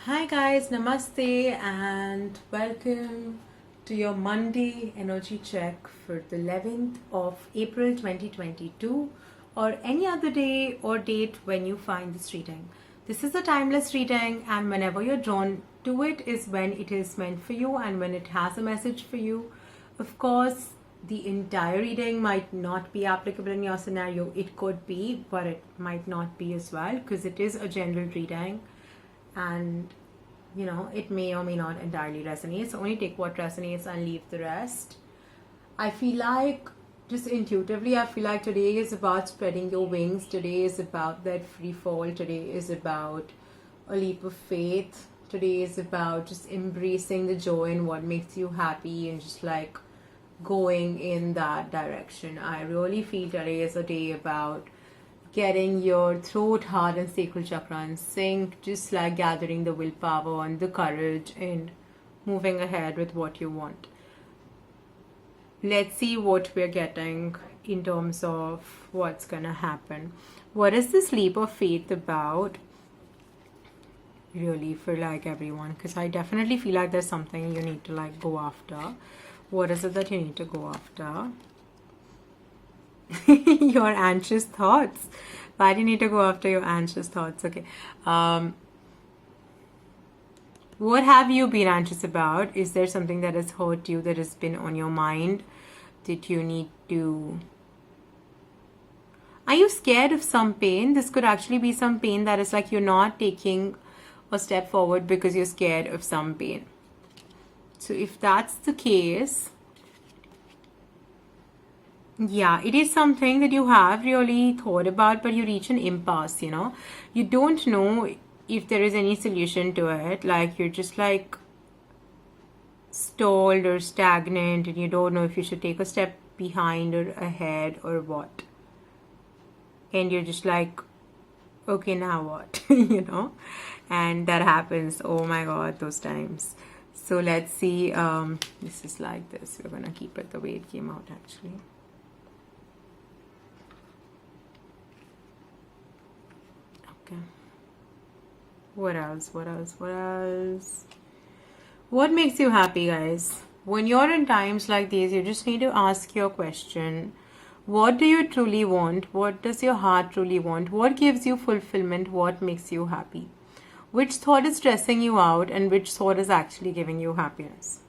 Hi guys, namaste and welcome to your Monday energy check for the 11th of April 2022 or any other day or date when you find this reading. This is a timeless reading and whenever you're drawn to it is when it is meant for you and when it has a message for you. Of course, the entire reading might not be applicable in your scenario. It could be, but it might not be as well because it is a general reading. And it may or may not entirely resonate, so only take what resonates and leave the rest. I feel like, just intuitively, I feel like today is about spreading your wings. Today is about that free fall. Today is about a leap of faith. Today is about just embracing the joy in what makes you happy and just like going in that direction. I really feel today is a day about getting your throat, heart and sacral chakra in sync, just like gathering the willpower and the courage and moving ahead with what you want. Let's see what we're getting in terms of what's gonna happen. What is this leap of faith about? Really, for like everyone, because I definitely feel like there's something you need to like go after. What is it that you need to go after? Your anxious thoughts. Why do you need to go after your anxious thoughts? Okay. What have you been anxious about? Is there something that has hurt you, that has been on your mind? Did you need to... Are you scared of some pain? This could actually be some pain that is like you're not taking a step forward because you're scared of some pain. So if that's the case... yeah, it is something that you have really thought about, but you reach an impasse, You don't know if there is any solution to it. Like, you're just like stalled or stagnant and you don't know if you should take a step behind or ahead or what. And you're just like, okay, now what? And that happens. Oh my God, those times. So let's see. This is like this. We're going to keep it the way it came out actually. Okay. What else? What makes you happy, guys? When you're in times like these, you just need to ask your question. What do you truly want? What does your heart truly want? What gives you fulfillment? What makes you happy? Which thought is stressing you out and which thought is actually giving you happiness?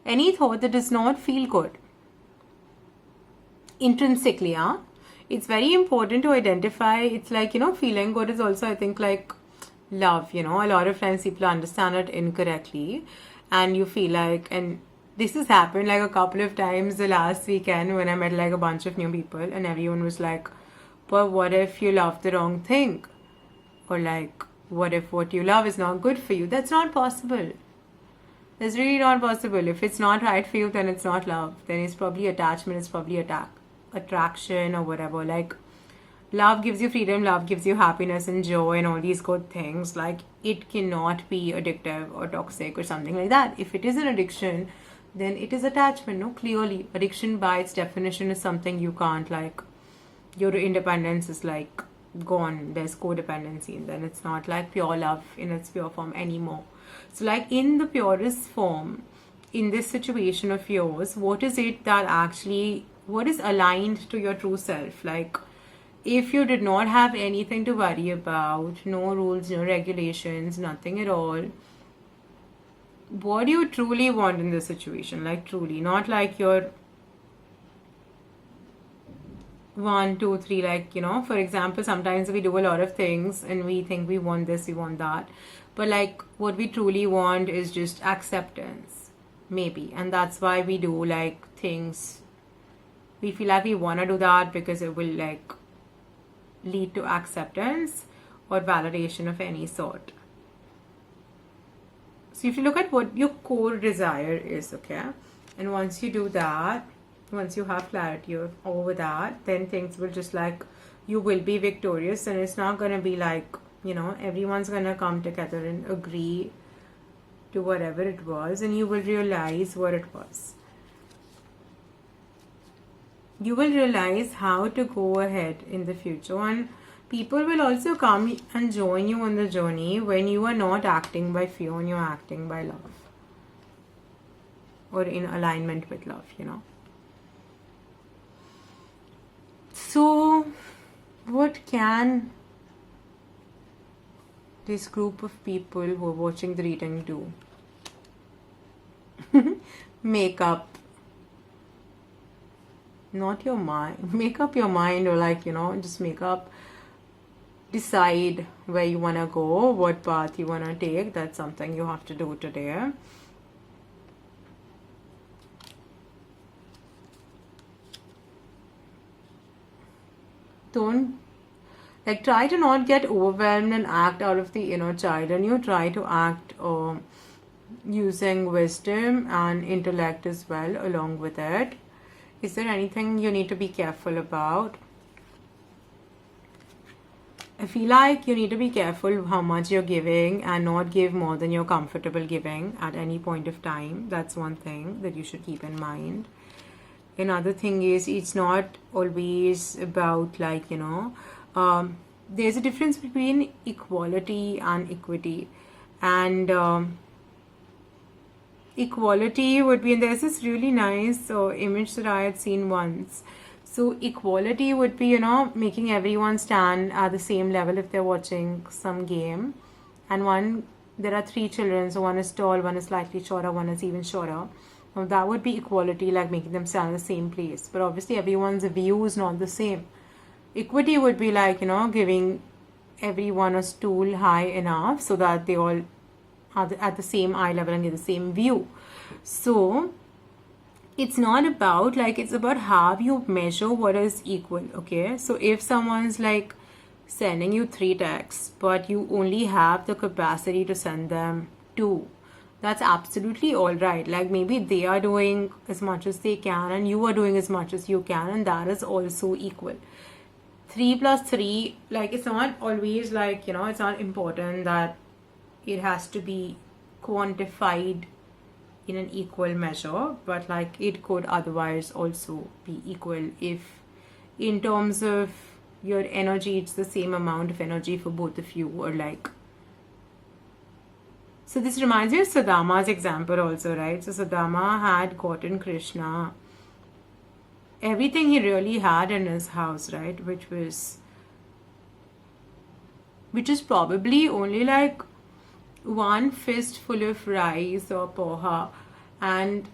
Any thought that does not feel good intrinsically, it's very important to identify. It's like, feeling good is also, I think, like love. A lot of times people understand it incorrectly and you feel like, and this has happened like a couple of times the last weekend when I met like a bunch of new people and everyone was like, but what if you love the wrong thing? Or like, what if what you love is not good for you? That's not possible. That's really not possible. If it's not right for you, then it's not love. Then it's probably attachment, it's probably attraction or whatever. Like, love gives you freedom, love gives you happiness and joy and all these good things. Like, it cannot be addictive or toxic or something like that. If it is an addiction, then it is attachment. No, clearly addiction by its definition is something you can't, like, your independence is like gone. There's codependency and then it's not like pure love in its pure form anymore. So like in the purest form, in this situation of yours, what is it that actually, what is aligned to your true self? Like, if you did not have anything to worry about, no rules, no regulations, nothing at all, what do you truly want in this situation? Like, truly, not like you're 1, 2, 3, like, for example, sometimes we do a lot of things and we think we want this, we want that. But like, what we truly want is just acceptance, maybe. And that's why we do like things. We feel like we want to do that because it will like lead to acceptance or validation of any sort. So if you look at what your core desire is, okay, and once you do that, once you have clarity over that, then things will just like, you will be victorious and it's not going to be like, everyone's going to come together and agree to whatever it was and you will realize what it was. You will realize how to go ahead in the future. And People will also come and join you on the journey when you are not acting by fear and you're acting by love, or in alignment with love, you know. So, what can this group of people who are watching the reading do? Make up, not your mind, make up your mind, or like, you know, just make up, decide where you want to go, what path you want to take. That's something you have to do today. Don't, like, try to not get overwhelmed and act out of the inner child, and you try to act using wisdom and intellect as well along with it. Is there anything you need to be careful about? I feel like you need to be careful how much you're giving and not give more than you're comfortable giving at any point of time. That's one thing that you should keep in mind. Another thing is, it's not always about, like, you know, there's a difference between equality and equity. And equality would be, and there's this really nice image that I had seen once. So equality would be, you know, making everyone stand at the same level if they're watching some game. And there are 3 children, so one is tall, one is slightly shorter, one is even shorter. Now that would be equality, like making them stand in the same place. But obviously everyone's view is not the same. Equity would be like, you know, giving everyone a stool high enough so that they all are at the same eye level and get the same view. So it's not about, like, it's about how you measure what is equal, okay? So if someone's like sending you 3 texts, but you only have the capacity to send them 2, that's absolutely all right. Like, maybe they are doing as much as they can and you are doing as much as you can, and that is also equal. 3 plus 3, like, it's not always like, you know, it's not important that it has to be quantified in an equal measure, but like it could otherwise also be equal if in terms of your energy it's the same amount of energy for both of you, or like, so this reminds me of Sudama's example also, right? So Sudama had gotten Krishna everything he really had in his house, right? Which is probably only like 1 fistful of rice or poha, and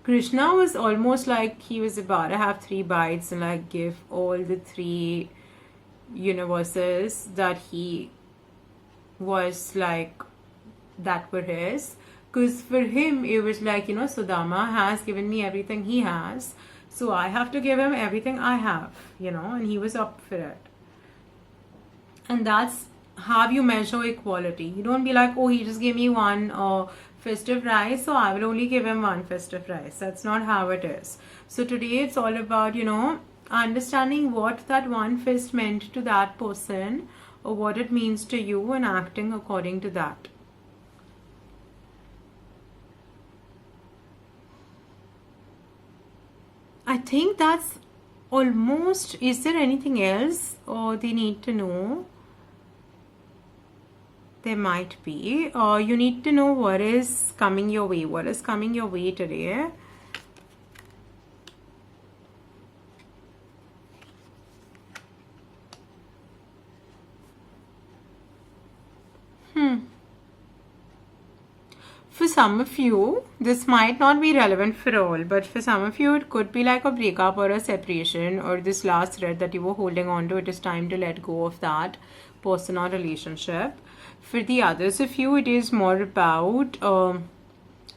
Krishna was almost like he was about to have 3 bites and like give all the 3 universes that he was like, that were his. Because for him it was like, you know, Sudama has given me everything he has, so I have to give him everything I have, you know, and he was up for it. And that's how you measure equality. You don't be like, oh, he just gave me 1 fist of rice, so I will only give him 1 fist of rice. That's not how it is. So today it's all about, you know, understanding what that 1 fist meant to that person, or what it means to you, and acting according to that. I think that's almost, is there anything else or they need to know? There might be. You need to know what is coming your way. What is coming your way today? For some of you, this might not be relevant for all, but for some of you, it could be like a breakup or a separation, or this last thread that you were holding on to. It is time to let go of that person or relationship. For the others of you, it is more about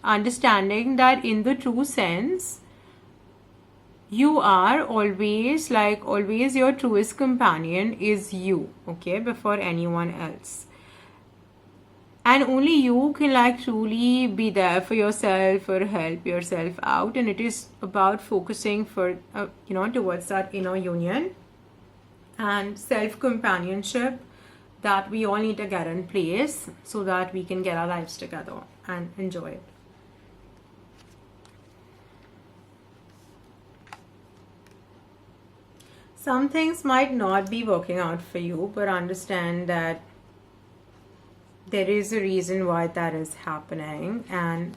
understanding that in the true sense, you are always, like, always your truest companion is you, okay, before anyone else. And only you can like truly be there for yourself or help yourself out. And it is about focusing for, towards that inner union and self-companionship that we all need to get in place so that we can get our lives together and enjoy it. Some things might not be working out for you, but understand that there is a reason why that is happening, and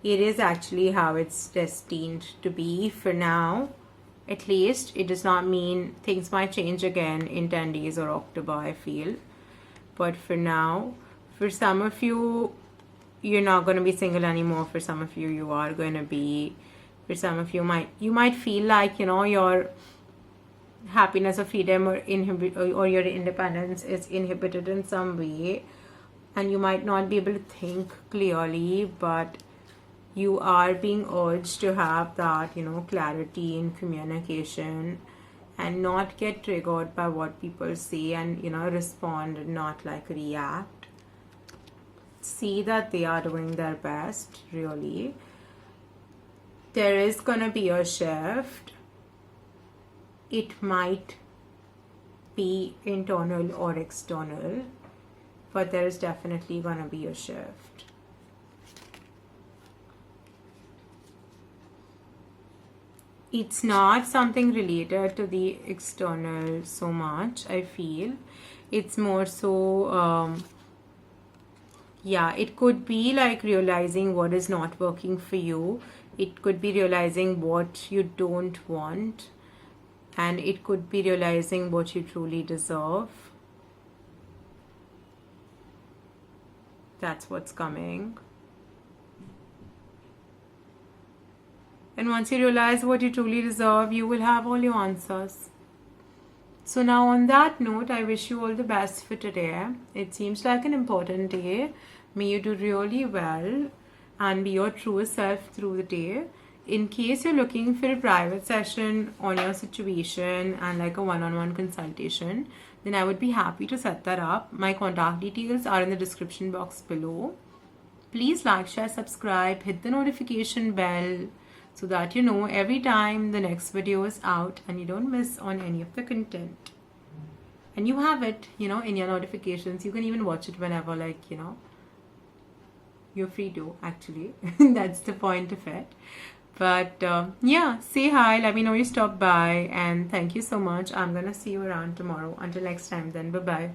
it is actually how it's destined to be for now. At least it does not mean things might change again in 10 days or October, I feel. But for now, for some of you, you're not going to be single anymore. For some of you, you are going to be. For some of you, you might feel like, your happiness or freedom or your independence is inhibited in some way, and you might not be able to think clearly, but you are being urged to have that, clarity in communication and not get triggered by what people say, and, respond and not like react. See that they are doing their best, really. There is going to be a shift. It might be internal or external, but there is definitely going to be a shift. It's not something related to the external so much, I feel. It's more so, it could be like realizing what is not working for you. It could be realizing what you don't want. And it could be realizing what you truly deserve. That's what's coming. And once you realize what you truly deserve, you will have all your answers. So now on that note, I wish you all the best for today. It seems like an important day. May you do really well and be your truest self through the day. In case you're looking for a private session on your situation and like a one-on-one consultation, then I would be happy to set that up. My contact details are in the description box below. Please like, share, subscribe, hit the notification bell so that you know every time the next video is out and you don't miss on any of the content. And you have it, in your notifications. You can even watch it whenever, you're free to, actually. That's the point of it. But say hi, let me know you stopped by, and thank you so much. I'm gonna see you around tomorrow. Until next time then, bye bye.